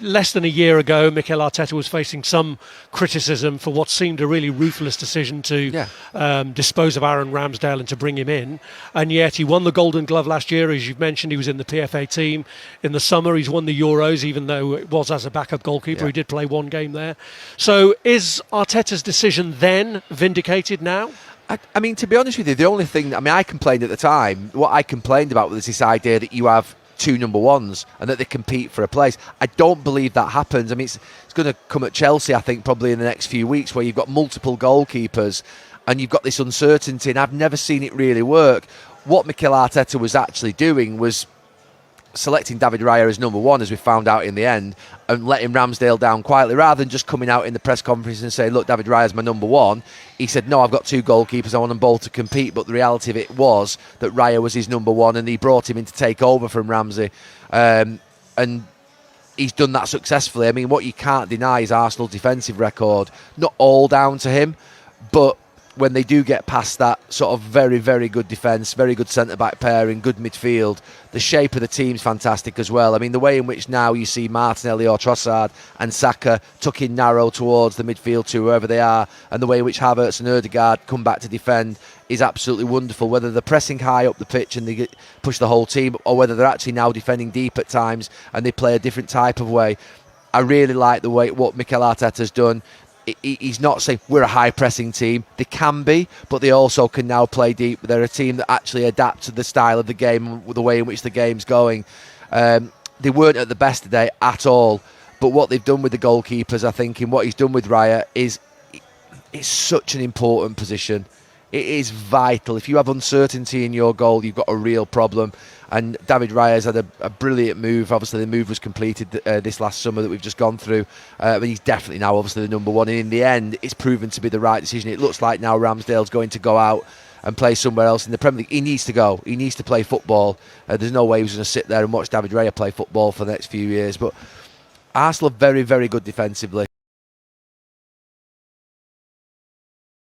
less than a year ago, Mikel Arteta was facing some criticism for what seemed a really ruthless decision to dispose of Aaron Ramsdale and to bring him in. And yet he won the Golden Glove last year. As you've mentioned, he was in the PFA team. In the summer, he's won the Euros, even though it was as a backup goalkeeper. He did play one game there. So is Arteta's decision then vindicated now? I mean, to be honest with you, the only thing, I complained at the time, what I complained about was this idea that you have two number ones and that they compete for a place. I don't believe that happens. I mean, it's going to come at Chelsea, I think, probably in the next few weeks, where you've got multiple goalkeepers and you've got this uncertainty, and I've never seen it really work. What Mikel Arteta was actually doing was selecting David Raya as number one, as we found out in the end, and letting Ramsdale down quietly, rather than just coming out in the press conference and saying, look, David Raya's my number one. He said, no, I've got two goalkeepers, I want them both to compete. But the reality of it was that Raya was his number one, and he brought him in to take over from Ramsey, and he's done that successfully. I mean, what you can't deny is Arsenal's defensive record. Not all down to him, but when they do get past that sort of very, very good defence, very good centre-back pairing, good midfield, the shape of the team's fantastic as well. I mean, the way in which now you see Martinelli or Trossard and Saka tuck in narrow towards the midfield to whoever they are, and the way in which Havertz and Ødegaard come back to defend is absolutely wonderful. Whether they're pressing high up the pitch and they push the whole team, or whether they're actually now defending deep at times and they play a different type of way. I really like the way what Mikel Arteta's done. He's not saying we're a high-pressing team. They can be, but they also can now play deep. They're a team that actually adapt to the style of the game, the way in which the game's going. They weren't at the best today at all, but what they've done with the goalkeepers, I think, and what he's done with Raya is it's such an important position. It is vital. If you have uncertainty in your goal, you've got a real problem. And David Raya's had a brilliant move. Obviously, the move was completed this last summer that we've just gone through. But he's definitely now obviously the number one. And in the end, it's proven to be the right decision. It looks like now Ramsdale's going to go out and play somewhere else in the Premier League. He needs to go. He needs to play football. There's no way he's going to sit there and watch David Raya play football for the next few years. But Arsenal are very, very good defensively.